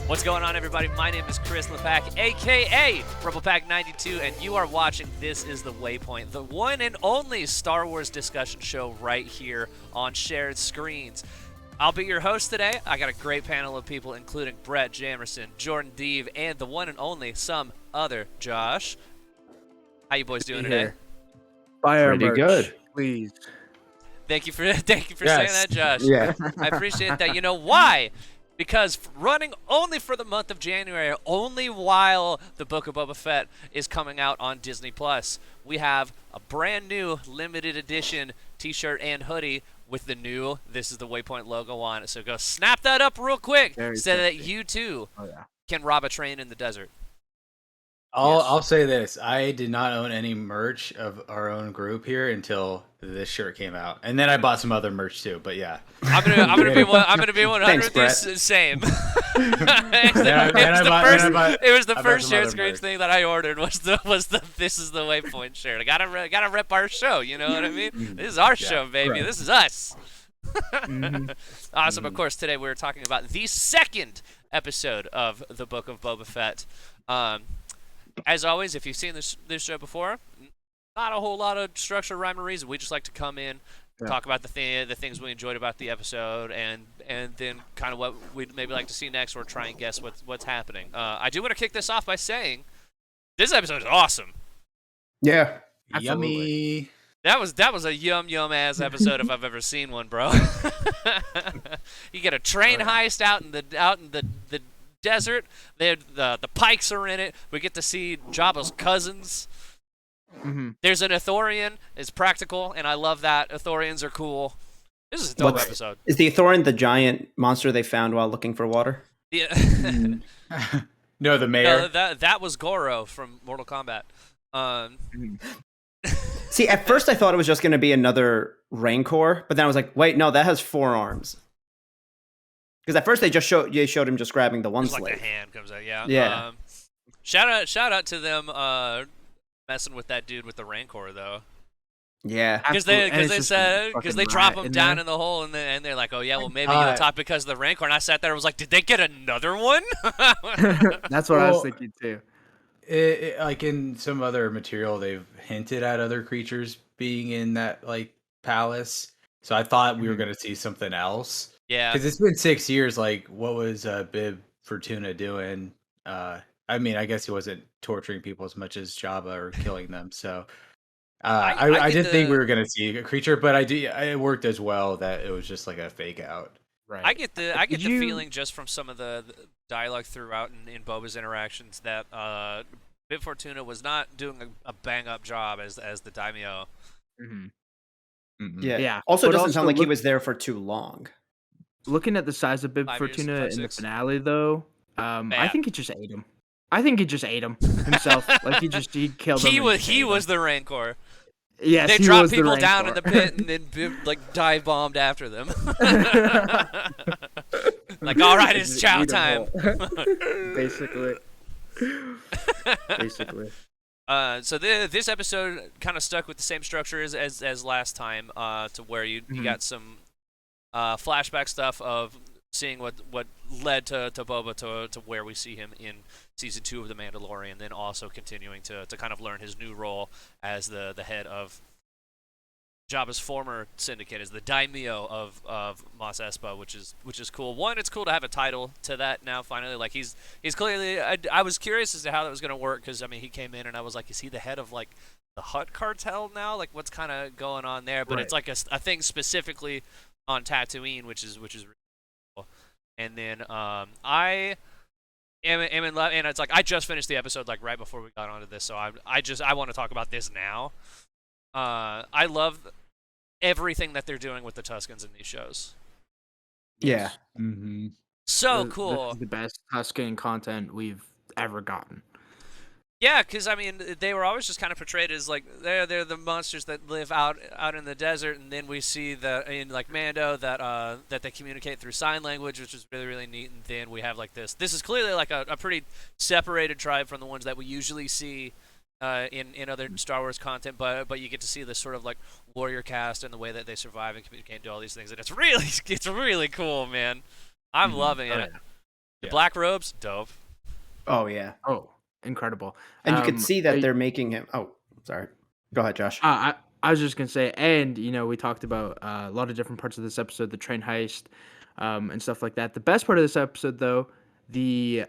What's going on, everybody? My name is Chris LePack, a.k.a. RebelPack92, and you are watching This is the Waypoint, the one and only Star Wars discussion show right here on shared screens. I'll be your host today. I got a great panel of people, including Brett Jamerson, Jordan Deeve, and the one and only some other Josh. How you boys doing today? Buy our Pretty merch, good. please. Thank you for saying that, Josh. Yeah. I appreciate that. You know why? Because running only for the month of January, only while the Book of Boba Fett is coming out on Disney Plus, we have a brand new limited edition T-shirt and hoodie with the new This is the Waypoint logo on it. So go snap that up real quick so that you too can rob a train in the desert. I'll say this: I did not own any merch of our own group here until this shirt came out, and then I bought some other merch too. But yeah, I'm gonna be 100 the same. It was the first share screen thing that I ordered was the This is the Waypoint shirt. I gotta rep our show. You know what I mean? This is our show, baby. Right. This is us. Awesome. Of course, today we're talking about the second episode of the Book of Boba Fett. As always, if you've seen this show before, not a whole lot of structure, rhyme, or reason. We just like to come in, talk about the things we enjoyed about the episode, and then kind of what we'd maybe like to see next, or try and guess what's happening. I do want to kick this off by saying this episode is awesome. Yeah. Yummy. That was a yum ass episode if I've ever seen one, bro. You get a train heist out in the desert. The Pikes are in it. We get to see Jabba's cousins. Mm-hmm. There's an Ithorian. It's practical, and I love that. Ithorians are cool. This is a dope episode. Is the Ithorian the giant monster they found while looking for water? Yeah. No, the mayor. No, that was Goro from Mortal Kombat. See, at first I thought it was just going to be another Rancor, but then I was like, wait, no, that has 4 arms. Because at first they showed him just grabbing the one slave. Like the hand comes out, yeah. Yeah. Shout out to them messing with that dude with the Rancor though. Yeah. Because they drop him down in the hole and they're like, oh yeah, well maybe you'll top because of the Rancor. And I sat there and was like, did they get another one? That's what I was thinking too. Like in some other material, they've hinted at other creatures being in that like palace. So I thought we were going to see something else. Yeah, because it's been 6 years. Like, what was Bib Fortuna doing? I mean, I guess he wasn't torturing people as much as Jabba or killing them. So, I did think we were gonna see a creature, but it worked as well that it was just like a fake out. Right. I get the feeling just from some of the dialogue throughout in Boba's interactions that Bib Fortuna was not doing a bang up job as the daimyo. Mm-hmm. Mm-hmm. Yeah. Also, it doesn't sound like he was there for too long. Looking at the size of Bib Fortuna in the finale, though, I think he just ate him. I think he just ate him himself. Like he killed him. He was the Rancor. Yes, they dropped people down in the pit and then like dive bombed after them. Like, all right, it's chow time. Basically. So this episode kind of stuck with the same structure as last time, to where you got some flashback stuff of seeing what led to Boba to where we see him in season 2 of The Mandalorian, then also continuing to kind of learn his new role as the head of Jabba's former syndicate, as the daimyo of Mos Espa, which is cool. One, it's cool to have a title to that now finally. Like he's clearly. I was curious as to how that was going to work, because I mean he came in and I was like, is he the head of like the Hutt cartel now? Like what's kind of going on there? But it's like a thing specifically on Tatooine, which is really cool. And then I am in love, and it's like I just finished the episode like right before we got onto this, so I want to talk about this now. I love everything that they're doing with the Tuskens in these shows. Yeah. Mm-hmm. So cool. This is the best Tusken content we've ever gotten. Yeah, because I mean, they were always just kind of portrayed as like they're the monsters that live out in the desert, and then we see in like Mando that they communicate through sign language, which is really really neat. And then we have like this. This is clearly like a pretty separated tribe from the ones that we usually see in other Star Wars content, but you get to see this sort of like warrior cast and the way that they survive and communicate and do all these things, and it's really cool, man. I'm loving it. The black robes, dope. Oh yeah. Oh, incredible. And you could see that they're making him. Oh, sorry. Go ahead, Josh. I was just gonna say, and we talked about a lot of different parts of this episode, the train heist, and stuff like that. The best part of this episode, though, the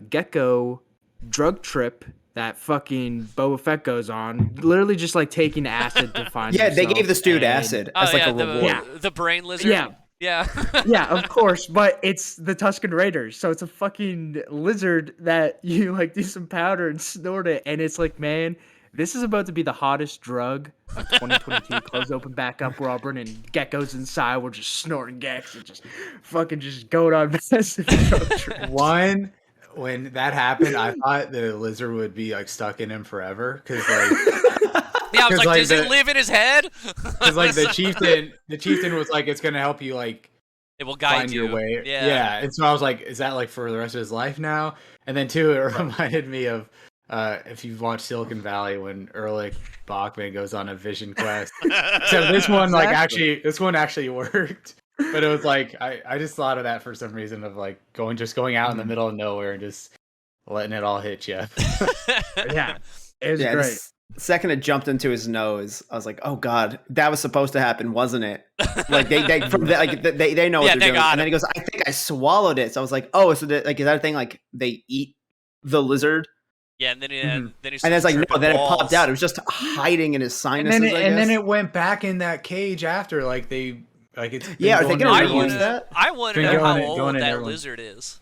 Gecko drug trip that fucking Boba Fett goes on, literally just like taking acid to find. Yeah, they gave this dude acid as like a reward. The brain lizard. Yeah. Yeah. Yeah, of course, but it's the Tusken Raiders, so it's a fucking lizard that you like do some powder and snort it, and it's like, man, this is about to be the hottest drug of 2022. Clothes open back up, we're all burning geckos inside, we're just snorting gecks and just fucking just going on massive drug trips. One, when that happened, I thought the lizard would be like stuck in him forever, because like. Yeah, I was like, does it live in his head? Because like the chieftain was like, it's gonna help you like it will guide find you. Your way. Yeah. And so I was like, is that like for the rest of his life now? And then two, it reminded me of if you've watched Silicon Valley when Erlich Bachman goes on a vision quest. So this one this one actually worked. But it was like I just thought of that for some reason of like going out in the middle of nowhere and just letting it all hit you. Yeah. It was great. The second it jumped into his nose, I was like, "Oh God, that was supposed to happen, wasn't it?" Like they know what they're doing. And then he goes, "I think I swallowed it." So I was like, "Oh, so is that a thing? Like they eat the lizard?" Yeah, and then and it's like no, then it popped out. It was just hiding in his sinuses. And then it went back in that cage after, like they like it's. Yeah, are they gonna release that? I want to know how old that lizard is.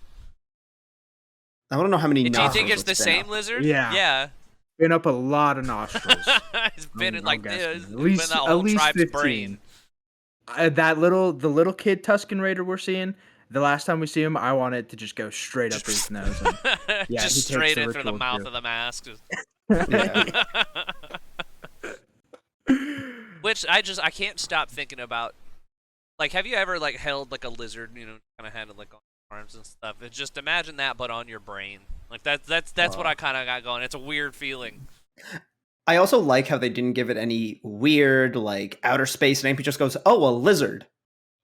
I want to know how many. Do you think it's the same lizard? Yeah. Yeah. Been up a lot of nostrils. It's been in like at least 15. Brain. The little kid Tusken Raider we're seeing. The last time we see him, I want it to just go straight up his nose. And, yeah, just straight in through the mouth of the mask. Which I can't stop thinking about. Like, have you ever like held like a lizard? Kind of had it like on arms and stuff. It's just imagine that, but on your brain. Like that's what I kind of got going. It's a weird feeling. I also like how they didn't give it any weird like outer space name. It just goes, "Oh, a lizard."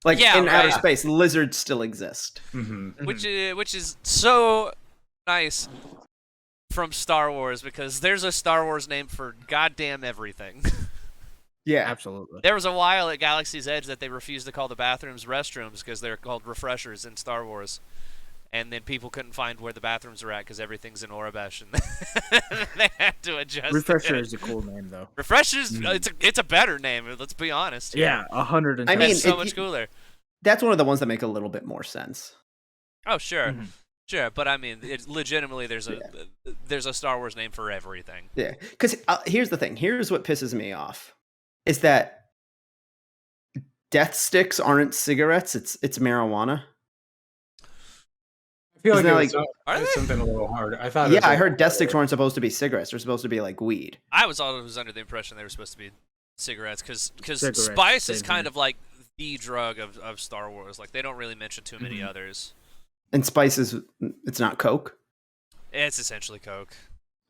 Like outer space, lizards still exist. Mm-hmm. Which is so nice from Star Wars, because there's a Star Wars name for goddamn everything. Yeah, absolutely. There was a while at Galaxy's Edge that they refused to call the bathrooms restrooms because they're called refreshers in Star Wars. And then people couldn't find where the bathrooms were at because everything's in Orabesh, and they had to adjust. Refresher is a cool name, though. Refresher's it's a better name. Let's be honest. Yeah, 100. I mean, it's so much cooler. That's one of the ones that make a little bit more sense. Oh sure, sure, but I mean, it's legitimately there's a Star Wars name for everything. Yeah, because here's the thing. Here's what pisses me off, is that death sticks aren't cigarettes. It's marijuana. I feel like it was something a little hard. I thought. Yeah, I heard death sticks weren't supposed to be cigarettes. They're supposed to be like weed. I was always under the impression they were supposed to be cigarettes because spice is kind of like the drug of Star Wars. Like they don't really mention too many others. And spice it's not Coke. It's essentially Coke.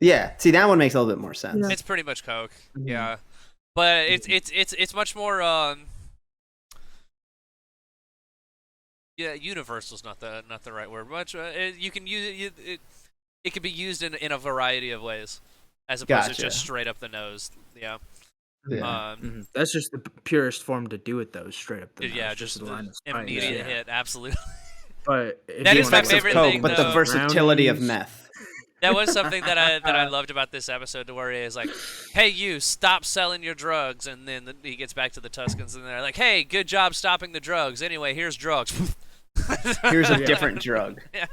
Yeah, see that one makes a little bit more sense. Yeah. It's pretty much Coke. Yeah, but it's much more. Yeah, universal's not the right word. You can use it. It can be used in a variety of ways, as opposed to just straight up the nose. Yeah. That's just the purest form to do it, though. Straight up the nose. Yeah, just the immediate hit. Absolutely. But that is my favorite thing. But the versatility of meth. That was something that I loved about this episode, to where he is like, "Hey, you, stop selling your drugs," and then he gets back to the Tuskens, and they're like, "Hey, good job stopping the drugs. Anyway, here's drugs." Here's a different drug. Yeah.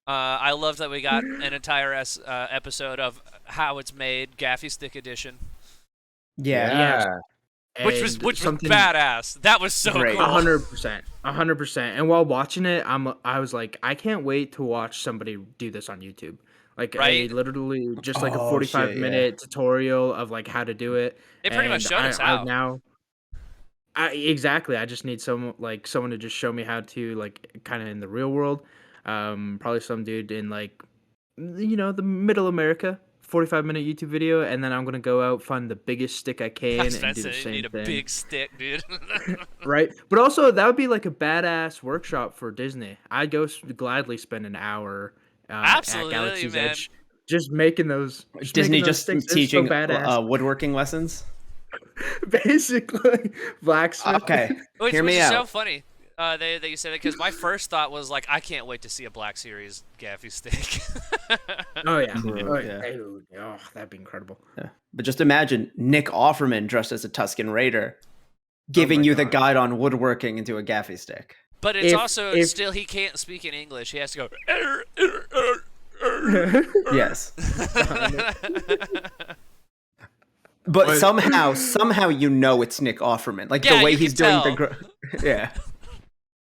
I love that we got an entire episode of how it's made, Gaffy Stick Edition. Yeah. Which was badass. That was so great. Cool. 100%. And while watching it, I was like, I can't wait to watch somebody do this on YouTube. Like literally just like a 45-minute tutorial of like how to do it. They pretty much showed us how. Exactly. I just need someone to just show me how to, like, kind of in the real world. Probably some dude in like, the middle America, 45-minute YouTube video, and then I'm gonna go out, find the biggest stick I can, and do the You same need a thing. big stick, dude. Right? But also, that would be like a badass workshop for Disney. I'd go gladly spend an hour at Absolutely, Galaxy's man. Edge just making those. Disney making those just sticks. It's teaching so badass. woodworking lessons. Basically, blacksmith. Okay, Which hear me is out. so funny that you said that, because my first thought was like, I can't wait to see a Black Series Gaffy stick. Oh yeah. True, Oh, yeah. Dude. Oh, that'd be incredible. Yeah. But just imagine Nick Offerman dressed as a Tusken Raider, giving you the God. guide on woodworking into a gaffy stick. But it's If- still, he can't speak in English. He has to go. Yes. But somehow you know it's Nick Offerman. Like Yeah, the way you he's can doing tell. yeah.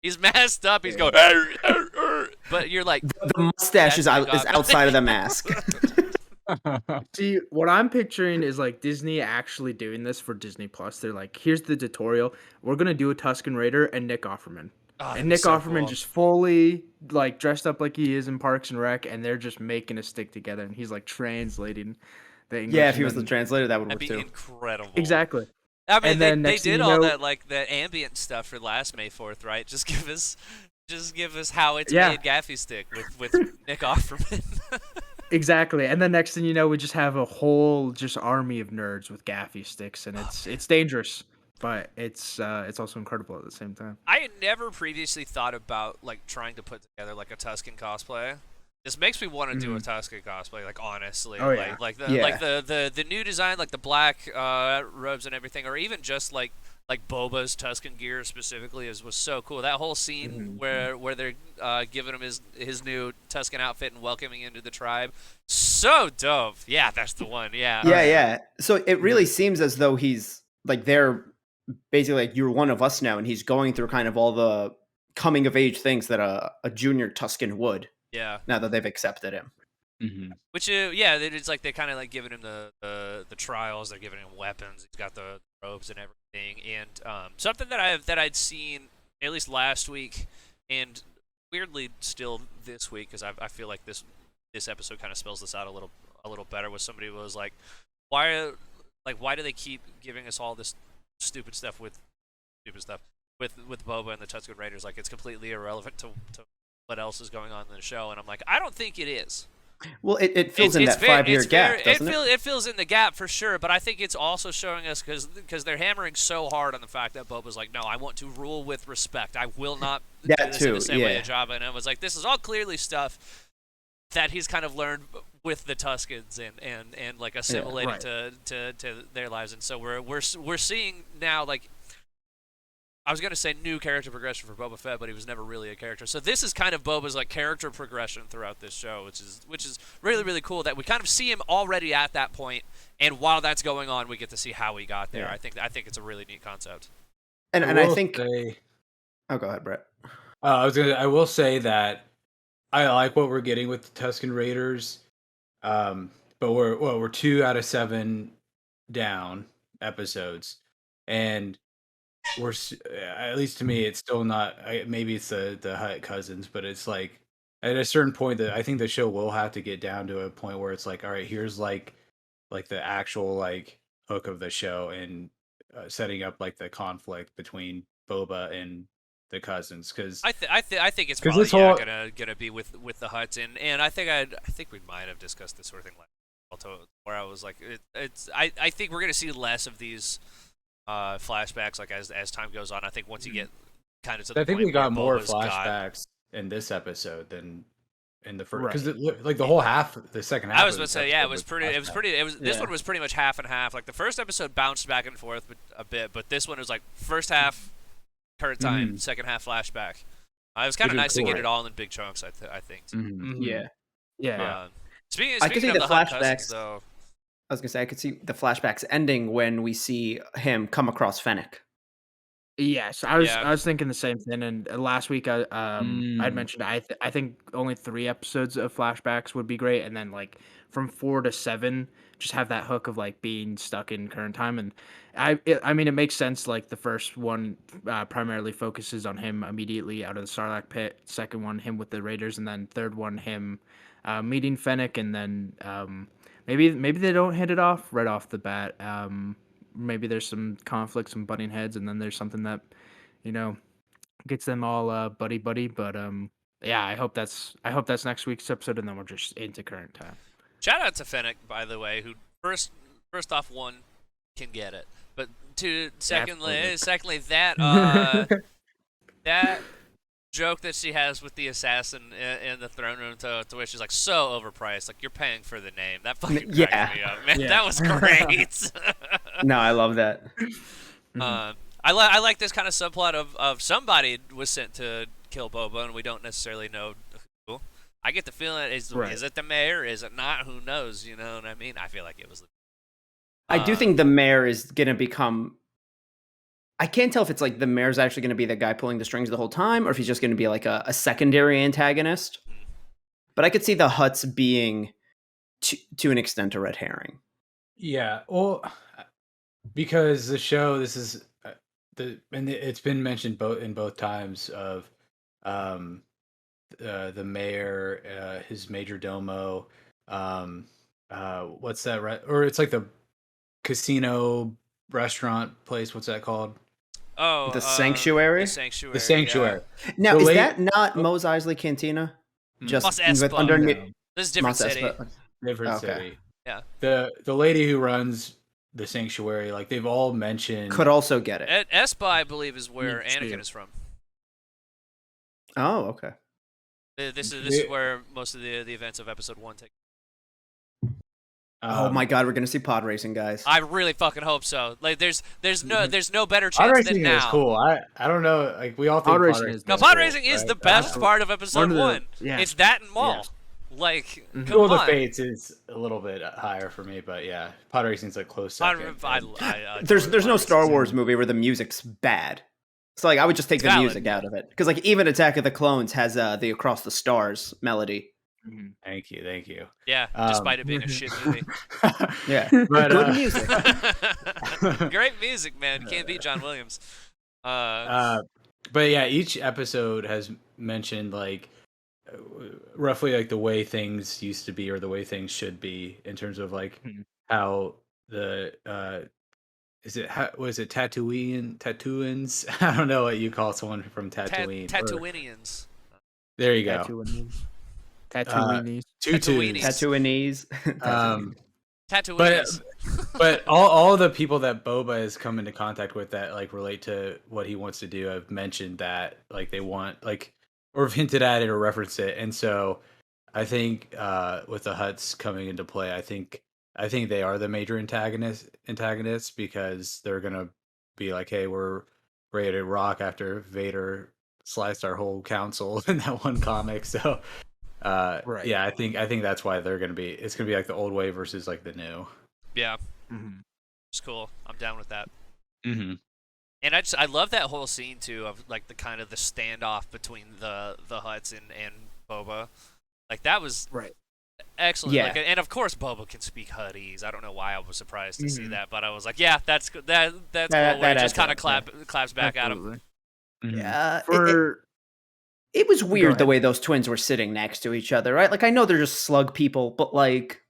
He's masked up. He's going. But you're like, The mustache is That's Nick Offerman. outside of the mask. See, what I'm picturing is like Disney actually doing this for Disney Plus. They're like, here's the tutorial. We're gonna do a Tusken Raider and Nick Offerman. And Nick Offerman just fully like dressed up like he is in Parks and Rec, and they're just making a stick together, and he's like translating the English. Yeah, if he was the translator, that would that'd work be too. incredible. Exactly. I mean, And then they next thing did you all know- that, like the ambient stuff for last May 4th, right? Just give us how it's Yeah. made Gaffy stick with Nick Offerman. Exactly. And then next thing you know, we just have a whole just army of nerds with gaffy sticks, and it's dangerous, but it's also incredible at the same time. I had never previously thought about like trying to put together like a Tusken cosplay. This makes me want to do a Tusken cosplay, like honestly, Oh, yeah. like Yeah. the new design, like the black robes and everything, or even just like Boba's Tusken gear specifically was so cool. That whole scene where they're giving him his new Tusken outfit and welcoming him into the tribe, so dope. Yeah, that's the one. Yeah. Yeah. So it really seems as though he's like they're basically like, you're one of us now, and he's going through kind of all the coming of age things that a junior Tusken would. Yeah. Now that they've accepted him. Mm-hmm. Which it's like they're kind of like giving him the trials. They're giving him weapons. He's got the robes and everything. And something that I'd seen at least last week, and weirdly still this week, because I feel like this episode kind of spells this out a little better. Was somebody was like, why do they keep giving us all this stupid stuff with Boba and the Tusken Raiders? Like, it's completely irrelevant to what else is going on in the show. And I'm like, I don't think it is. Well, it fills in that 5-year gap, doesn't it? It fills in the gap for sure, but I think it's also showing us, because they're hammering so hard on the fact that Boba's like, no, I want to rule with respect. I will not do That this in too, the same way yeah. as Jabba. And I was like, this is all clearly stuff that he's kind of learned with the Tuskens and like assimilated right. to their lives. And so we're seeing now, like, I was gonna say new character progression for Boba Fett, but he was never really a character. So this is kind of Boba's like character progression throughout this show, which is really, really cool that we kind of see him already at that point, and while that's going on, we get to see how he got there. Yeah. I think it's a really neat concept. And I think. Say, Oh, go ahead, Brett. I will say that I like what we're getting with the Tusken Raiders, but we're 2 out of 7 down episodes, and we're at least to me it's still not. Maybe it's the Hutt cousins, but it's like at a certain point that I think the show will have to get down to a point where it's like, all right, here's like the actual like hook of the show, and setting up like the conflict between Boba and the cousins, because I think it's probably gonna be with the Hutts, and I think we might have discussed this sort of thing where I was like, I think we're gonna see less of these flashbacks like as time goes on. I think once you get kind of to the I think point we got where more Boba's flashbacks in this episode than in the first, because Right. like the whole half, the second half. I was of about this to say, yeah, episode this one was pretty much half and half. Like the first episode bounced back and forth a bit, but this one was like first half current time, second half flashback. It was kind of Which is nice to cool. get it all in big chunks. I think. Mhm. Yeah. Yeah. Speaking I could see of the the Hutt flashbacks. cousins, though. I was gonna say I could see the flashbacks ending when we see him come across Fennec. Yes, I was thinking the same thing. And last week, I'd mentioned I think only 3 episodes of flashbacks would be great, and then like from 4 to 7, just have that hook of like being stuck in current time. And I mean, it makes sense. Like the first one primarily focuses on him immediately out of the Sarlacc pit. Second one, him with the Raiders, and then third one, him meeting Fennec, and then maybe they don't hit it off right off the bat. Maybe there's some conflict, some butting heads, and then there's something that, you know, gets them all buddy buddy. But yeah, I hope that's next week's episode, and then we're just into current time. Shout out to Fennec, by the way, who first off, one, can get it, but two, secondly that that joke that she has with the assassin in the throne room to where she's like, so overpriced, like, you're paying for the name. That fucking cracked me up, man. That was great. No, I love that. I like this kind of subplot of somebody was sent to kill Boba, and we don't necessarily know who. I get the feeling is it the mayor? Is it not? Who knows? You know what I mean? I feel like it was. I do think the mayor is gonna become. I can't tell if it's like the mayor's actually going to be the guy pulling the strings the whole time, or if he's just going to be like a secondary antagonist. But I could see the Hutts being, to an extent, a red herring. Yeah, well, because the show, this is and it's been mentioned both times of the mayor, his major domo, what's that, right? Or it's like the casino restaurant place. What's that called? Oh, the Sanctuary. The Sanctuary. Yeah. Now, is that not Mos Eisley Cantina? Just underneath. This is different city. Different city. Yeah. The lady who runs the Sanctuary, like, they've all mentioned, could also get it. Espa, I believe, is where Anakin is from. Oh, okay. This is where most of the events of Episode 1 take. Oh my God, we're gonna see pod racing, guys. I really fucking hope so. Like, there's no better chance than now. Pod racing is cool. I don't know. Like, we all think pod racing is cool. Pod racing is the best part of Episode 1. Yeah. It's that and Maul. Yeah. Like, come Duel on. of the Fates is a little bit higher for me, but yeah, pod racing's like close second. There's no Star Wars movie where the music's bad. So like, I would just take the music out of it, because like even Attack of the Clones has the Across the Stars melody. Thank you. Yeah, despite it being a shit movie. Yeah, but, good music. Great music, man. Can't beat John Williams. But yeah, each episode has mentioned like roughly like the way things used to be or the way things should be in terms of like how the was it Tatooines? I don't know what you call someone from Tatooine. Tatooinians. There you go. Tatooinies. Tatooinies. But all the people that Boba has come into contact with that like relate to what he wants to do have mentioned that like they want like or have hinted at it or referenced it, and so I think with the Hutts coming into play, I think they are the major antagonists because they're gonna be like, hey, we're ready to rock after Vader sliced our whole council in that one comic, so. Right. Yeah, I think that's why they're gonna be. It's gonna be like the old way versus like the new. Yeah, it's cool. I'm down with that. Mm-hmm. And I love that whole scene too of like the kind of the standoff between the Hutts and Boba. Like that was excellent. Yeah. Like, and of course Boba can speak Huttese. I don't know why I was surprised to see that, but I was like, yeah, that's cool. That's cool. It just kind of claps back at him. Yeah. It was weird the way those twins were sitting next to each other, right? Like, I know they're just slug people, but like,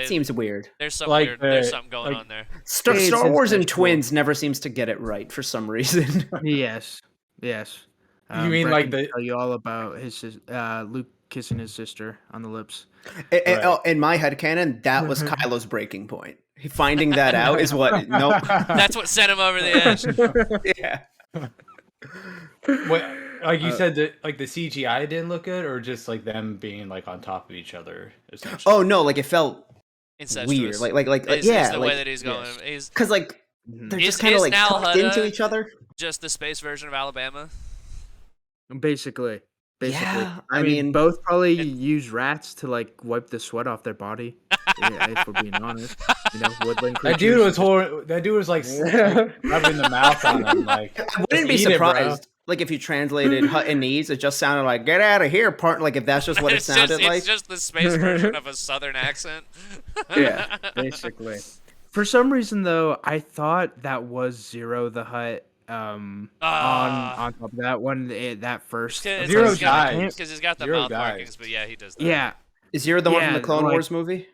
seems weird. There's some weird. There's something going on there. Star Wars and twins never seems to get it right for some reason. Yes. You mean Brett like can tell you all about his Luke kissing his sister on the lips? In my headcanon, that was Kylo's breaking point. Finding that out is what. Nope. That's what sent him over the edge. Yeah. What, like you said, that like the CGI didn't look good, or just like them being like on top of each other. Essentially. Oh no! Like it felt incestuous. Weird. Like the way that he's going. Because like they're just kind of like tucked into each other. Just the space version of Alabama. Basically. Yeah, I mean, both probably use rats to like wipe the sweat off their body. If we're being honest, woodland creatures. That dude was like rubbing the mouth on him. Like, I wouldn't be surprised. Like if you translated Huttonese, it just sounded like "get out of here," part. Like if that's just what it sounded like. It's just the space version of a southern accent. Yeah, basically. For some reason, though, I thought that was Zero the Hutt. On top of that one, that first Zero dies because he's got the mouth markings, but yeah, he does that. Yeah, is Zero the one from the Clone Wars movie?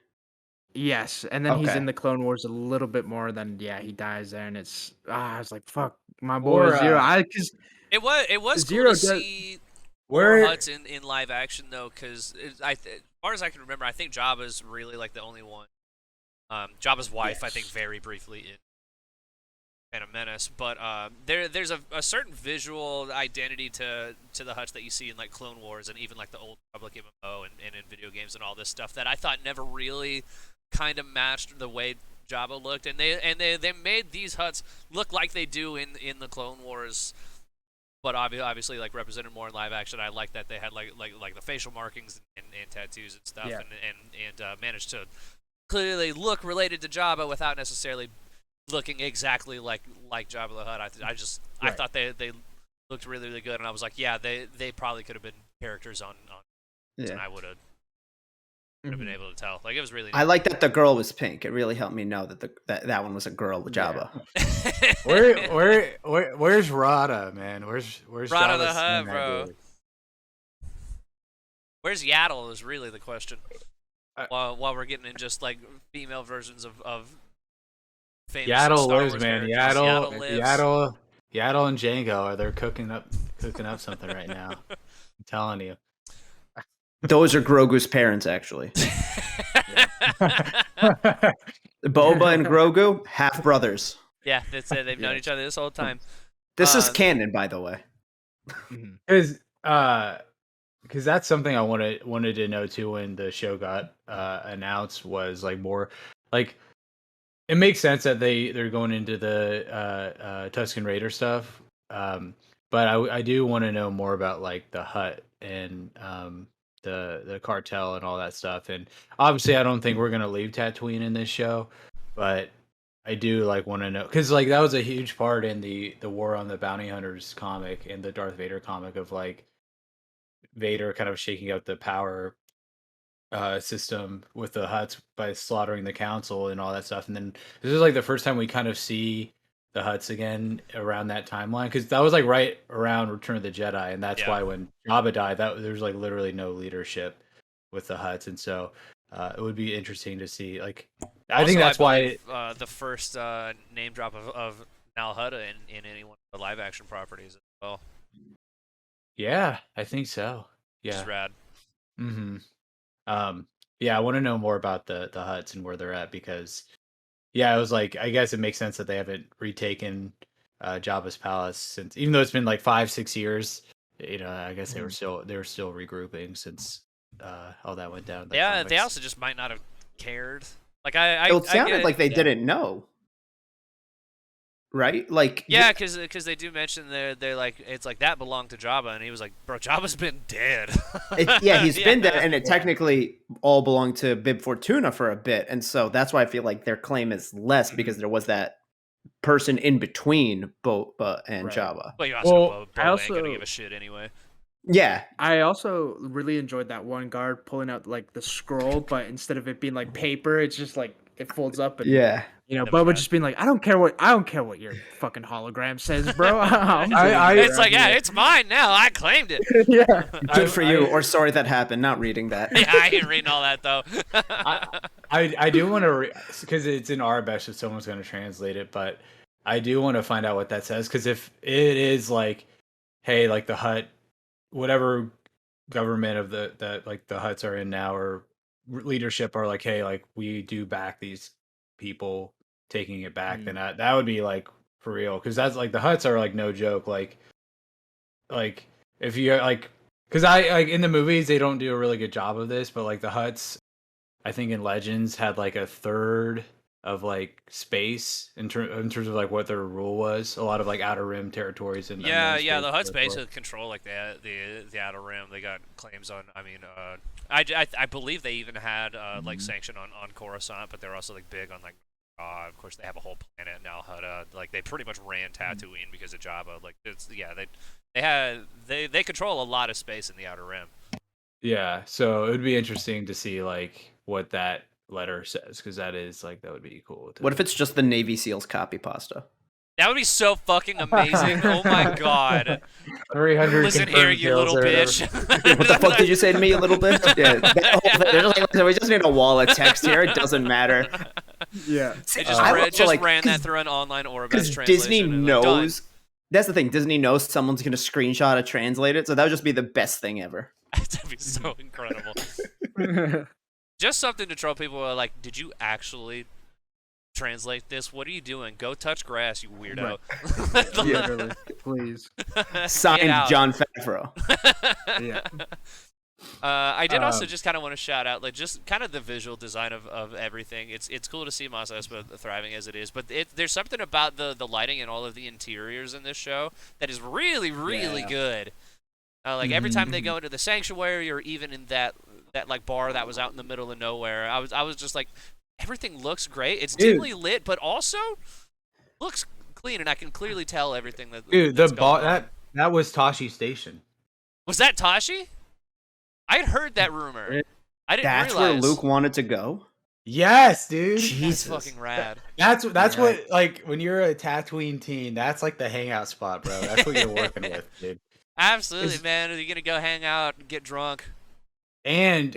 Yes, and then he's Okay. in the Clone Wars a little bit more. Then he dies there, and it's I was like, fuck, my boy Or Zero. Because It was cool Zero to does. see more where Hutts in live action though, because as far as I can remember, I think Jabba's really like the only one. Jabba's wife, I think, Yes. very briefly in Phantom Menace, but there's a certain visual identity to the Hutts that you see in like Clone Wars and even like the old Republic MMO and in video games and all this stuff that I thought never really kind of matched the way Jabba looked, and they made these Hutts look like they do in the Clone Wars, but obviously like represented more in live action. I like that they had like the facial markings and tattoos and stuff, Yeah. and managed to clearly look related to Jabba without necessarily looking exactly like Jabba the Hutt. I Right. thought they looked really, really good, and I was like, yeah, they probably could have been characters on and Yeah. I would have been able to tell. Like, it was really I like that the girl was pink. It really helped me know that that one was a girl with Jabba. where's Rada, man? Where's Rada the Jabba's Hutt, son, bro. dude? Where's Yaddle is really the question. I- While we're getting in just like female versions of famous Yaddle Star lives, Wars man. characters. Yaddle lives. Yaddle and Django are they're cooking up something right now. I'm telling you. Those are Grogu's parents, actually. Boba and Grogu, half brothers. Yeah, that's it. They've known Yeah. each other this whole time. This is canon, by the way. Because that's something I wanted to know too when the show got announced was like more like it makes sense that they're going into the Tusken Raider stuff, but I do want to know more about like the Hutt and the cartel and all that stuff. And obviously, I don't think we're gonna leave Tatooine in this show, but I do like want to know because like that was a huge part in the War on the Bounty Hunters comic and the Darth Vader comic of like Vader kind of shaking out the power system with the Hutts by slaughtering the council and all that stuff. And then this is like the first time we kind of see the Hutts again around that timeline because that was like right around Return of the Jedi, and that's why when Jabba died, that there's like literally no leadership with the Hutts, and so it would be interesting to see. Like, I think that's why the first name drop of Nal Hutta in any one of the live action properties as well. Yeah, I think so. Yeah, which is rad. Mm-hmm. Yeah, I want to know more about the Hutts and where they're at because, yeah, it was like I guess it makes sense that they haven't retaken Jabba's palace since, even though it's been like 5-6 years. You know, I guess they were still regrouping since all that went down. Yeah, they also just might not have cared. Like it sounded like they didn't know. Right? Like yeah, because they do mention they're like it's like that belonged to Jabba, and he was like, bro, Jabba's been dead. He's been dead, and it technically all belonged to Bib Fortuna for a bit, and so that's why I feel like their claim is less because there was that person in between Boba and Jabba. Well, you also Boba ain't gonna give a shit anyway. Yeah, I also really enjoyed that one guard pulling out like the scroll, but instead of it being like paper, it's just like it folds up. And, you know, Boba just being like, I don't care what your fucking hologram says, bro. It's like, yeah, it's mine now. I claimed it. Yeah, good for you. Or sorry that happened. Not reading that. Yeah, I ain't reading all that though. I do want to because it's in Arabic if someone's going to translate it, but I do want to find out what that says because if it is like, hey, like the Hutt, whatever government of the like the Hutts are in now or leadership are like, hey, like we do back these people taking it back, then that would be like for real because that's like the Hutts are like no joke. Like if you like because I like in the movies they don't do a really good job of this, but like the Hutts, I think in Legends had like a third of like space in terms of like what their rule was. A lot of like Outer Rim territories and the Hutts basically control like the Outer Rim. They got claims on. I mean, I believe they even had like sanction on Coruscant, but they're also like big on like. Of course, they have a whole planet now. Hutta, like they pretty much ran Tatooine because of Jabba. Like it's they control a lot of space in the Outer Rim. Yeah, so it would be interesting to see like what that letter says because that is like that would be cool. What if it's just the Navy SEALs copy pasta? That would be so fucking amazing. Oh my god. 300 Listen here, you little bitch. What the fuck did you say to me, you little bitch? Yeah, that whole thing, like, we just need a wall of text here. It doesn't matter. Yeah. They just ran that through an online Orbis translation. Disney Like, knows. That's the thing. Disney knows someone's gonna screenshot it, translate it, so that would just be the best thing ever. That'd be so incredible. Just something to troll people are like, did you actually translate this? What are you doing? Go touch grass, you weirdo. Right. Literally, please. Signed, John Favreau. Yeah. I did also just kind of want to shout out, like, just kind of the visual design of everything. It's cool to see Mos Espa thriving as it is, but there's something about the lighting and all of the interiors in this show that is really, really good. Like, every time they go into the sanctuary or even in that like bar that was out in the middle of nowhere, I was just like, everything looks great. It's dimly lit, but also looks clean, and I can clearly tell everything that. Dude, the bar that was Tashi Station. Was that Tashi? I had heard that rumor. I didn't That's realize. where Luke wanted to go. Yes, dude. Jesus. That's fucking rad. That's what, like, when you're a Tatooine teen, that's like the hangout spot, bro. That's what you're working with, dude. Absolutely, man. Are you gonna go hang out and get drunk? And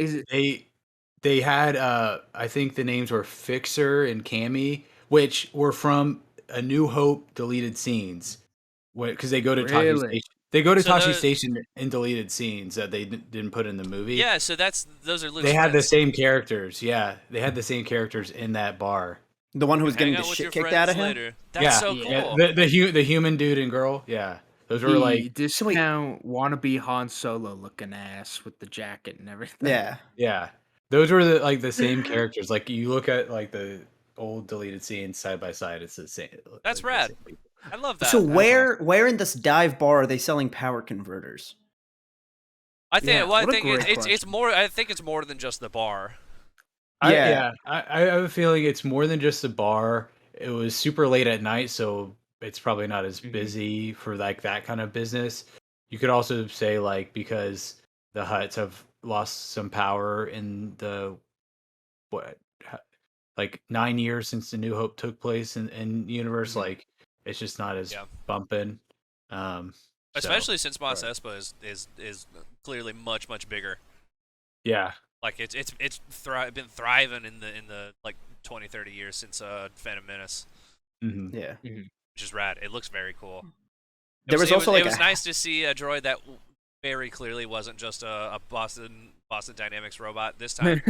they had I think the names were Fixer and Cammy, which were from A New Hope deleted scenes, because they go to Tashi Station. They go to Tashi Station in deleted scenes that they didn't put in the movie. Yeah, so those are Luke's They had friends. the same characters. Yeah, they had the same characters in that bar. The one who was getting Hang the out with shit your kicked out of him. later. That's so cool. Yeah, the human dude and girl. Yeah, those were like discount wannabe Han Solo looking ass with the jacket and everything. Yeah. Those were the same characters. Like, you look at like the old deleted scenes side by side, it's the same. That's rad. I love that. So where in this dive bar are they selling power converters? I think Yeah, it's more. I think it's more than just the bar. I have a feeling it's more than just a bar. It was super late at night, so it's probably not as busy for like that kind of business. You could also say, like, because the Hutts have lost some power in the 9 years since the New Hope took place in universe, like, it's just not as bumping. Especially since Mos Espa is clearly much bigger. Yeah. Like, it's been thriving in the like 20-30 years since Phantom Menace. Yeah. Which is rad. It looks very cool. It was nice to see a droid that very clearly wasn't just a Boston Dynamics robot this time.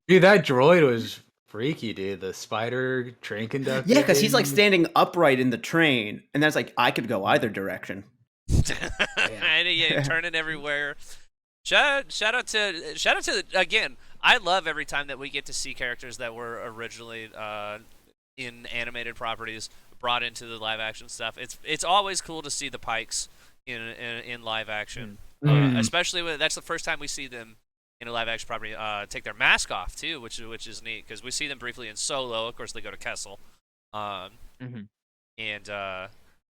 Dude, that droid was freaky, dude. The spider train conductor. Yeah, because he's like standing upright in the train, and that's like, I could go either direction. And turning everywhere. Shout out to again. I love every time that we get to see characters that were originally in animated properties brought into the live action stuff. It's always cool to see the Pikes in live action, especially when that's the first time we see them in a live action property take their mask off too, which is neat because we see them briefly in Solo. Of course, they go to Kessel, and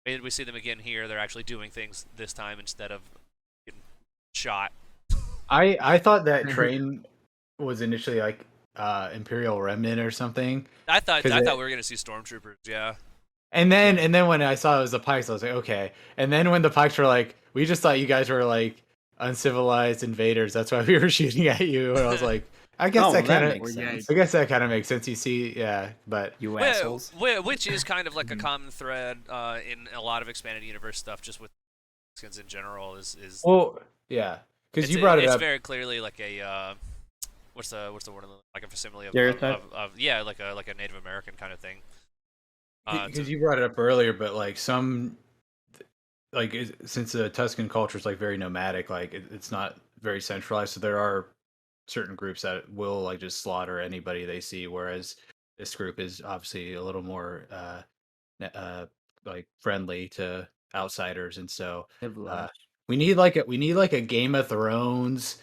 we see them again here. They're actually doing things this time instead of getting shot. I thought that train was initially like Imperial Remnant or something. I thought we were gonna see stormtroopers. Yeah. And then when I saw it was the Pikes, I was like, okay. And then when the Pikes were like, we just thought you guys were like uncivilized invaders. That's why we were shooting at you. And I was like, I guess that kind of makes sense. I guess that kind of makes sense. You see, but you assholes. Which is kind of like a common thread in a lot of expanded universe stuff, just with skins in general. Is because you brought it up. It's very clearly like a what's the word, like a facsimile of like a Native American kind of thing. Because you brought it up earlier, but like since the Tuscan culture is like very nomadic, like it's not very centralized. So there are certain groups that will like just slaughter anybody they see, whereas this group is obviously a little more like friendly to outsiders, and so we need like a Game of Thrones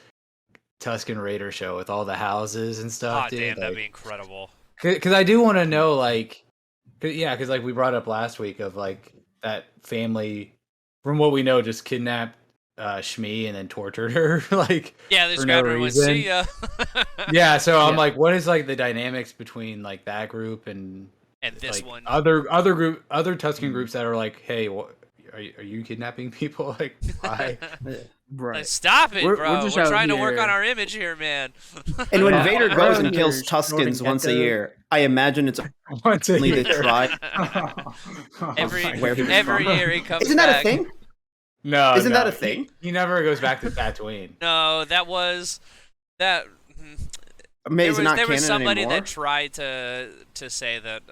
Tuscan Raider show with all the houses and stuff. Oh, damn, that'd be incredible. Because I do want to know, like, because like we brought up last week of like that family, from what we know, just kidnapped Shmi and then tortured her, like, they just grabbed her and went, see ya. Yeah, so I'm like, what is like the dynamics between like that group and And this like one, other Tusken groups that are like, hey, are you kidnapping people? Like, why? Right. like, stop it, bro. just We're out trying to work on here- our image here, man. And when Yeah. Vader We're goes out and here kills snorting Tuskens once a gecko. year, I imagine it's Once a only year. to try. every Where he was every from. year he comes Isn't back. that a thing? No, Isn't that a no. thing? He never goes back to Tatooine. No, that was that. Maybe it's not there was canon somebody anymore. that tried to say that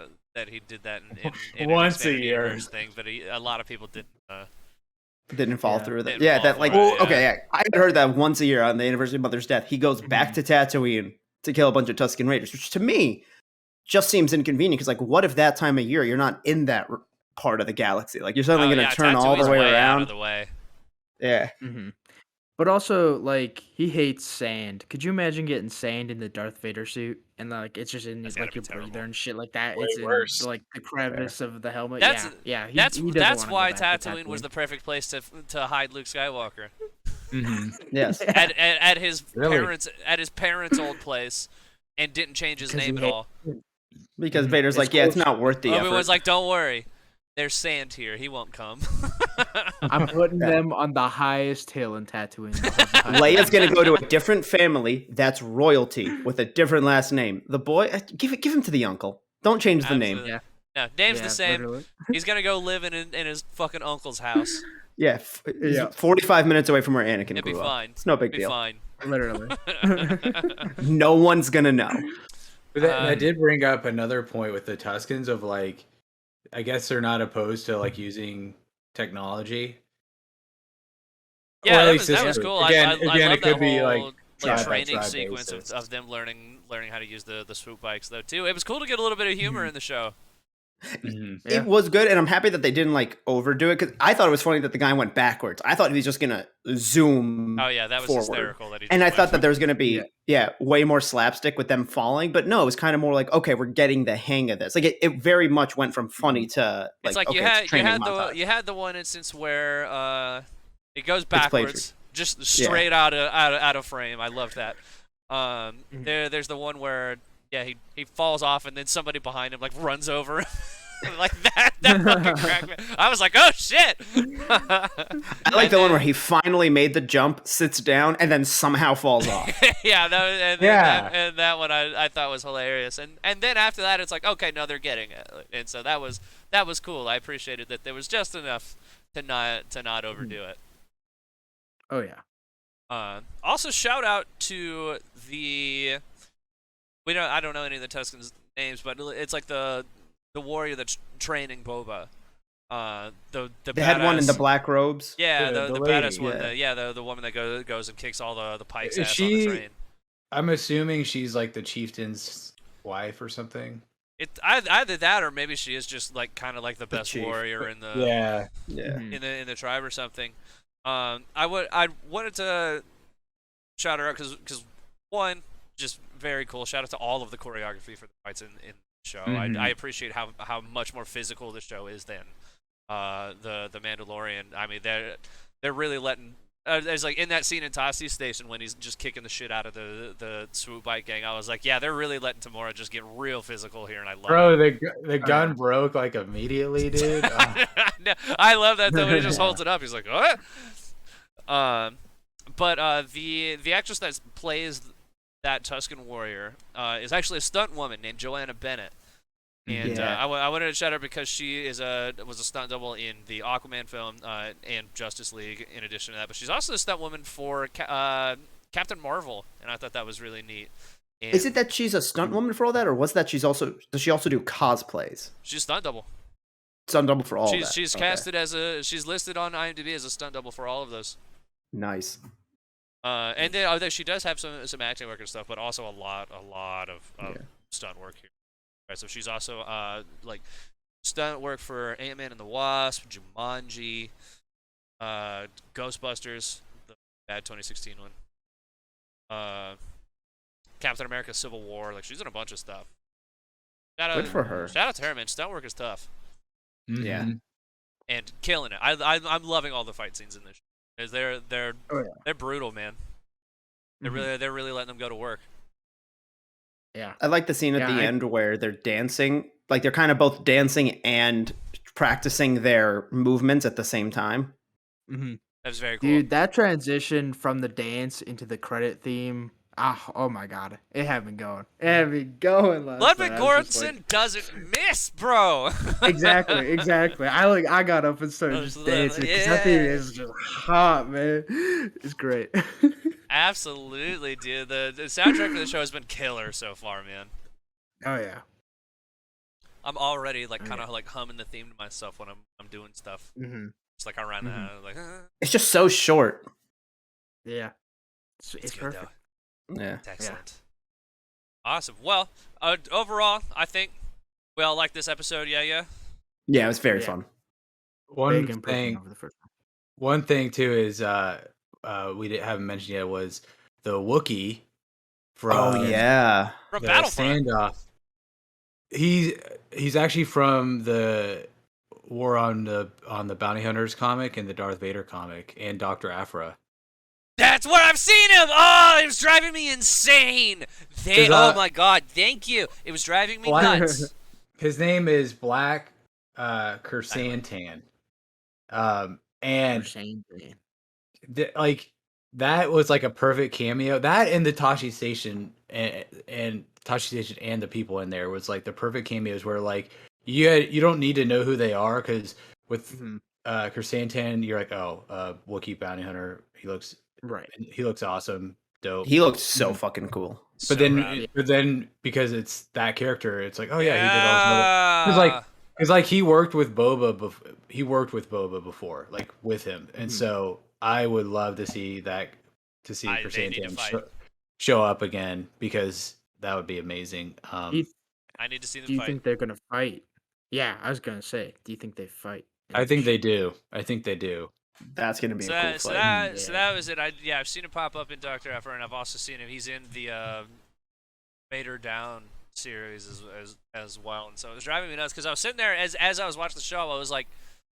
he did that in Once an a expanded year. universe thing, but a lot of people didn't. Didn't fall Yeah. through with it. Didn't Yeah, fall that like through it, okay, yeah. yeah. I had heard that once a year on the anniversary of Mother's death, he goes back to Tatooine to kill a bunch of Tusken Raiders, which to me just seems inconvenient. Because like, what if that time of year you're not in that part of the galaxy? Like, you're suddenly going to turn all the Tatooine's way out around. of the way. Yeah. Mm-hmm. But also, like, he hates sand. Could you imagine getting sand in the Darth Vader suit and like it's just in That's like gotta your be terrible. breather and shit like that? Way it's worse. in like the crevice of the helmet. That's yeah. He that's doesn't wanna why go back to Tatooine was Tatooine. the perfect place to hide Luke Skywalker Yes. at his Really? parents' old place, and didn't change his Because name he at all. Because Vader's It's like, yeah, it's close. not worth the effort. Obi-Wan's like, don't worry, there's sand here. He won't come. I'm putting Yeah. them on the highest hill in Tatooine. Leia's gonna go to a different family that's royalty with a different last name. The boy, give him to the uncle. Don't change the name. Absolutely. Yeah. No, name's Yeah, the same. literally. He's gonna go live in his fucking uncle's house. Yeah, he's Yeah. 45 minutes away from where Anakin It'll be grew up. fine. It's no big Be deal. fine. Literally. No one's gonna know. But that did bring up another point with the Tuskens of like, I guess they're not opposed to like using technology. Or Yeah, at that least was this cool. group. I Again, love it that could be, whole like, tribe by training tribe sequence basis. of them learning how to use the swoop bikes though too. It was cool to get a little bit of humor in the show. Mhm. Yeah. It was good, and I'm happy that they didn't like overdo it because I thought it was funny that the guy went backwards. I thought he was just gonna zoom. Oh yeah, that was forward. hysterical. That he And just I went thought that from- there was gonna be way more slapstick with them falling, but no, it was kind of more like, okay, we're getting the hang of this. Like it very much went from funny to like, It's like okay, you it's training montage. you had the one instance where it goes plagiarism. backwards, just straight out of frame. I love that. There's the one where he falls off and then somebody behind him like runs over him. like that fucking cracked me. I was like, oh shit. I like the one where he finally made the jump, sits down, and then somehow falls off. yeah, Yeah. that one I thought was hilarious, and then after that it's like, okay, no, they're getting it, and so that was cool. I appreciated that there was just enough to not overdo it. Oh yeah. Also, shout out to I don't know any of the Tuscans' names, but it's like the warrior that's training Boba. The They had one in the badass- black robes. Yeah, The the lady, badass one. yeah. The woman that goes and kicks all the pikes Is ass on the she- train. I'm assuming she's like the chieftain's wife or something. Either that or maybe she is just like kind of like the best chief. warrior in the Yeah. Yeah. Mhm. in the tribe or something. I wanted to shout her out because one, just very cool. Shout out to all of the choreography for the fights in the show. Mhm. I appreciate how much more physical the show is than the Mandalorian. I mean they're really letting. There's like in that scene in Tassi's station when he's just kicking the shit out of the swoop bike gang. I was like, yeah, they're really letting Tamora just get real physical here, and I love it. Bro, the gun broke like immediately, dude. Oh. No, I love that though. When he just holds it up, he's like, what? But the actress that plays that Tusken warrior is actually a stunt woman named Joanna Bennett, and Yeah. I wanted to shout her because she was a stunt double in the Aquaman film and Justice League. In addition to that, but she's also a stunt woman for Captain Marvel, and I thought that was really neat. And Is it that she's a stunt woman for all that, or was that does she also do cosplays? she's a stunt double? Stunt double for all that. She's Okay. casted she's listed on IMDb as a stunt double for all of those. Nice. And then although she does have some acting work and stuff, but also a lot of stunt work here. Right, so she's also like stunt work for Ant-Man and the Wasp, Jumanji, Ghostbusters, the bad 2016 one, Captain America: Civil War. Like she's in a bunch of stuff. Good for her. Shout out to her, man. Stunt work is tough Yeah. Mhm. and killing it. I'm loving all the fight scenes in this. Because they're Oh, yeah. they're brutal, man. They're really letting them go to work. Yeah. I like the scene at Yeah, the end where they're dancing like they're kind of both dancing and practicing their movements at the same time. Mm-hmm. That was very cool. Dude, that transition from the dance into the credit theme, oh my god, it had me going. It had me going last Ludwig night. I was just Göransson like, miss, bro. exactly. I got up and started just dancing because that theme is just hot, man. It's great. Absolutely, dude. The soundtrack for the show has been killer so far, man. Oh yeah. I'm already like kind of like humming the theme to myself when I'm doing stuff. Mm-hmm. It's like around the house, like. It's just so short. Yeah. It's good, perfect. though. Yeah. It's excellent. Awesome. Well, overall, I think we all like this episode. Yeah. Yeah, it was very fun. One thing too is we haven't mentioned yet was the Wookiee from from the Battlefront. Standoff. He's actually from the War on the Bounty Hunters comic and the Darth Vader comic and Dr. Aphra. That's where I've seen him. Oh, it was driving me insane. Oh my god, thank you. It was driving me nuts. His name is Black Kersantan. And like that was like a perfect cameo. That and the Tashi Station and Tashi Station and the people in there was like the perfect cameos where like you don't need to know who they are because with Kersantan you're like Wookiee bounty hunter. He looks awesome, dope. He looked so fucking cool. But then because it's that character, it's like he did all this because like he worked with Boba before, like with him, and so I would love to see Kersantan show up again because that would be amazing. I need to see them fight. Do you think they're gonna fight? Yeah, I was gonna say. Do you think they fight? I think they do. That's gonna be a cool fight. So that was it. I've seen him pop up in Dr. Aphra, and I've also seen him. He's in the Vader Down series as well, and so it was driving me nuts because I was sitting there as I was watching the show. I was like,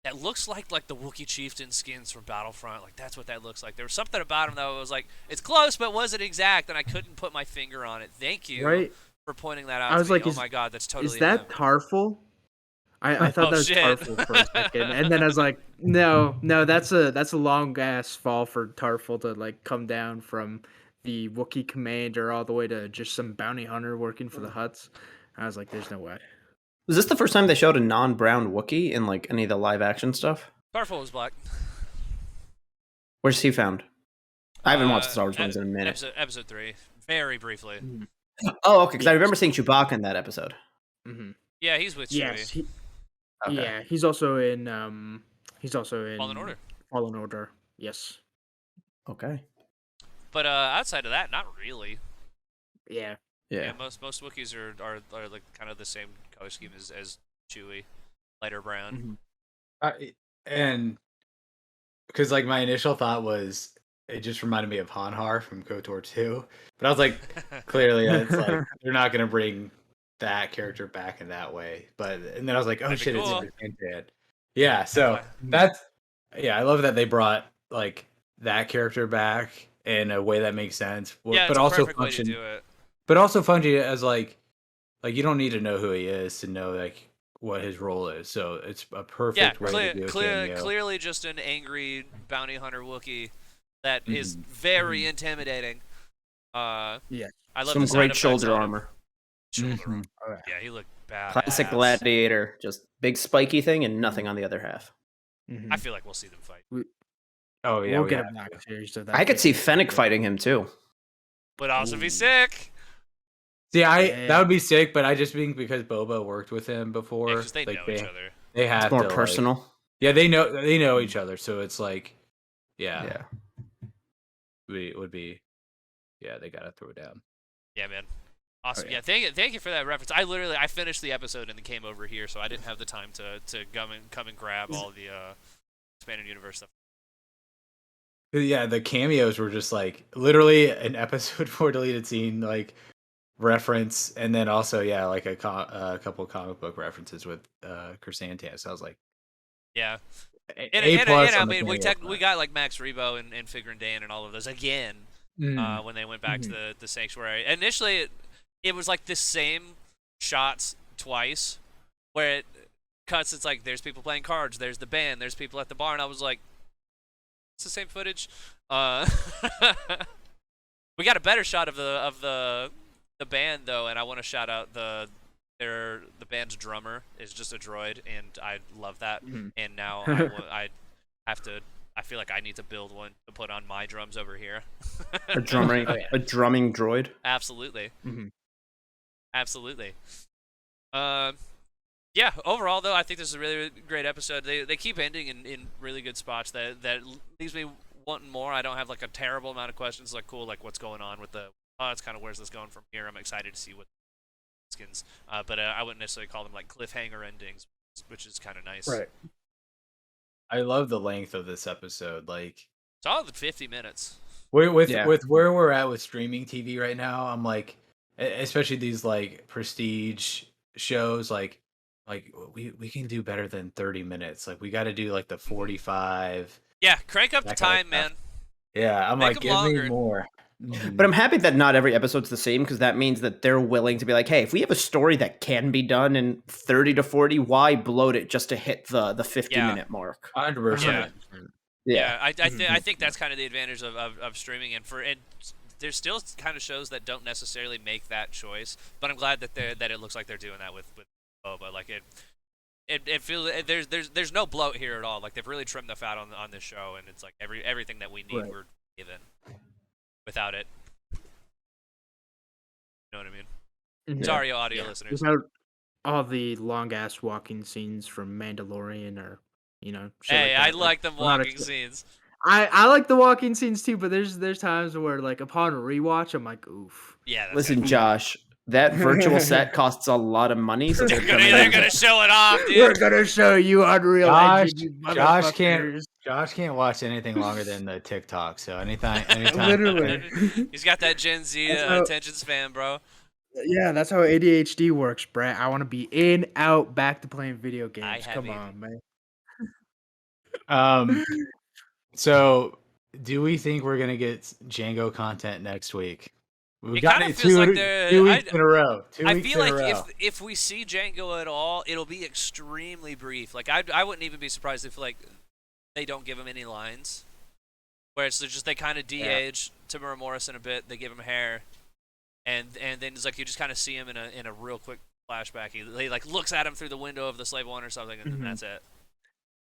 that looks like the Wookiee chieftain skins from Battlefront. Like that's what that looks like. There was something about him though. I was like, it's close, but was it exact? And I couldn't put my finger on it. Thank you for pointing that out. I was to me. like, oh my god, that's totally. Is that Tarful? I thought that was Tarful for a second, and then I was like, no, that's a long ass fall for Tarful to like come down from the Wookiee commander all the way to just some bounty hunter working for the Hutts. I was like, there's no way. Was this the first time they showed a non-brown Wookiee in like any of the live action stuff? Tarful was black. Where's he found? I haven't watched Star Wars ones in a minute. Episode 3, very briefly. Oh, okay. Because I remember seeing Chewbacca in that episode. Mm-hmm. Yeah, he's with Chewie. Yes, Okay. yeah, he's also in Fallen Order. Fallen Order, yes. Okay. But outside of that, not really. Yeah. Yeah, most Wookiees are like kind of the same color scheme as Chewie, lighter brown. And because like my initial thought was it just reminded me of Hanhar from KOTOR 2, but I was like, clearly it's like they're not gonna bring that character back in that way. And then I was like, oh shit, cool. It's Kersantan. Yeah, so I love that they brought like that character back in a way that makes sense. Yeah, but also function. But also function as like you don't need to know who he is to know like what his role is. So it's a perfect way to do it. Clearly just an angry bounty hunter Wookiee that is very intimidating. I love some great shoulder armor. Yeah, he looked bad. Classic gladiator, just big spiky thing and nothing on the other half. I feel like we'll see them fight. We'll get a black series. So I could see Fennec fighting him too. Would also be sick. See, that would be sick, but I just think because Boba worked with him before, yeah, they know each other. They have it's more personal. They know each other, so it's like, it would be, they gotta throw it down. Yeah, man. Awesome. Thank you for that reference. I finished the episode and then came over here, so I didn't have the time to come and grab all the expanded universe stuff. Yeah, the cameos were just like literally an episode 4 deleted scene like reference, and then also like a couple comic book references with Kersantan. So I was like, yeah. We got like Max Rebo and Figrin Dan and all of those again when they went back to the Sanctuary. Initially, it was like the same shots twice, where it cuts. It's like there's people playing cards, there's the band, there's people at the bar, and I was like, it's the same footage. We got a better shot of the band though, and I want to shout out the band's drummer is just a droid, and I love that. And now I have to. I feel like I need to build one to put on my drums over here. a drumming droid. Absolutely. Absolutely. Yeah. Overall, though, I think this is a really, really great episode. They keep ending in really good spots that leaves me wanting more. I don't have like a terrible amount of questions. Like, cool, like what's going on with the? Oh, it's kind of where's this going from here. I'm excited to see what skins. But I wouldn't necessarily call them like cliffhanger endings, which is kind of nice. Right. I love the length of this episode. Like, solid 50 minutes. With where we're at with streaming TV right now, I'm like, especially these like prestige shows, like we can do better than 30 minutes. Like, we got to do like the 45. Yeah, crank up the time, man. Yeah, I'm Make like, them give longer. me more. But I'm happy that not every episode's the same, because that means that they're willing to be like, hey, if we have a story that can be done in 30 to 40, why bloat it just to hit the 50-minute mark? 100%. Yeah, I think that's kind of the advantage of streaming, and there's still kind of shows that don't necessarily make that choice, but I'm glad that it looks like they're doing that with Boba. Like it feels there's no bloat here at all. Like, they've really trimmed the fat on this show, and it's like everything that we need we're given. Without it, you know what I mean? Sorry, audio listeners. Without all the long ass walking scenes from Mandalorian, or shit Hey, like that. I like them walking scenes. I like the walking scenes too, but there's times where, like, upon rewatch, I'm like, oof. Yeah. Listen, Josh, that virtual set costs a lot of money, so they're gonna show it off, dude. We're gonna show you Unreal Engine, you motherfuckers. Josh can't watch anything longer than the TikTok. So anytime. Literally. He's got that Gen Z attention span, bro. Yeah, that's how ADHD works, Brett. I want to be in, out, back to playing video games. Come on, man. So, do we think we're gonna get Django content next week? It kind of feels like they're 2 weeks in a row. I feel like if we see Django at all, it'll be extremely brief. Like, I wouldn't even be surprised if, like, they don't give him any lines. Where it's just they kind of de-age Tamura Morrison a bit. They give him hair, and then it's like you just kind of see him in a real quick flashback. He like looks at him through the window of the slave one or something, and then that's it.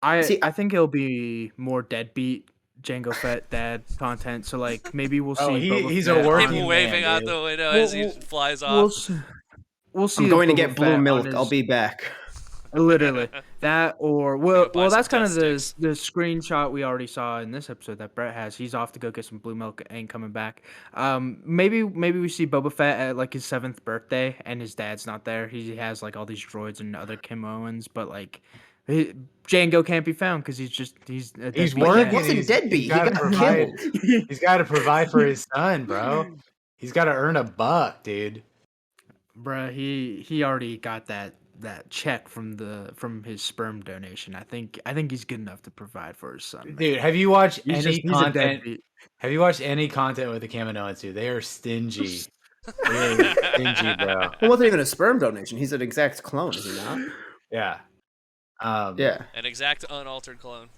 I think it'll be more deadbeat Jango Fett dad content. So, like, maybe we'll see. He's a working him waving out the window as he flies off. We'll see. I'm going to get blue milk. I'll be back. Literally that, or well, that's kind of the screenshot we already saw in this episode that Brett has. He's off to go get some blue milk and coming back. Maybe we see Boba Fett at like his 7th birthday and his dad's not there. He has like all these droids and other Kimoans, but like Django can't be found because he's working. He wasn't deadbeat. He got killed. He's got to provide for his son, bro. He's got to earn a buck, dude. Bruh, he already got that check from his sperm donation. I think he's good enough to provide for his son. Man. Dude, have you watched any content? Have you watched any content with the Kaminoans, dude? They are stingy. They are stingy, bro. Well, wasn't even a sperm donation. He's an exact clone, is he not? Yeah. An exact unaltered clone.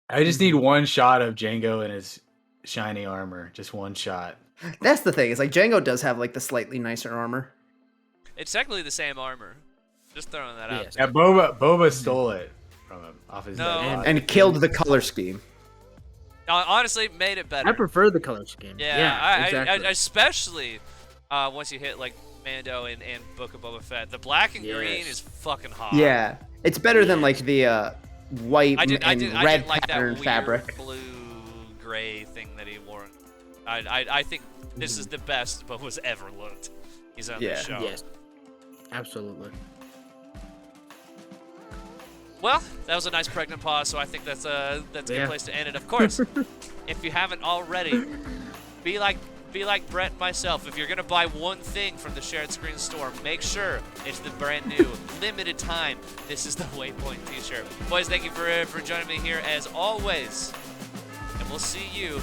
I just need one shot of Django in his shiny armor. Just one shot. That's the thing. Is like Django does have like the slightly nicer armor. It's technically the same armor. Just throwing that out. Yeah, Boba stole it from him off his dead and killed the color scheme. Honestly, made it better. I prefer the color scheme. Yeah, exactly. I especially once you hit like Mando and Book of Boba Fett, the black and green is fucking hot. Yeah, it's better than like the white and red like pattern that fabric. Blue gray thing that he wore. I think this is the best Boba's ever looked. He's on this show. Yes, absolutely. Well, that was a nice pregnant pause, so I think that's a good place to end it. Of course, if you haven't already, be like Brett and myself. If you're gonna buy one thing from the Shared Screen store, make sure it's the brand new, limited time. This is the Waypoint T-shirt. Boys, thank you for joining me here as always, and we'll see you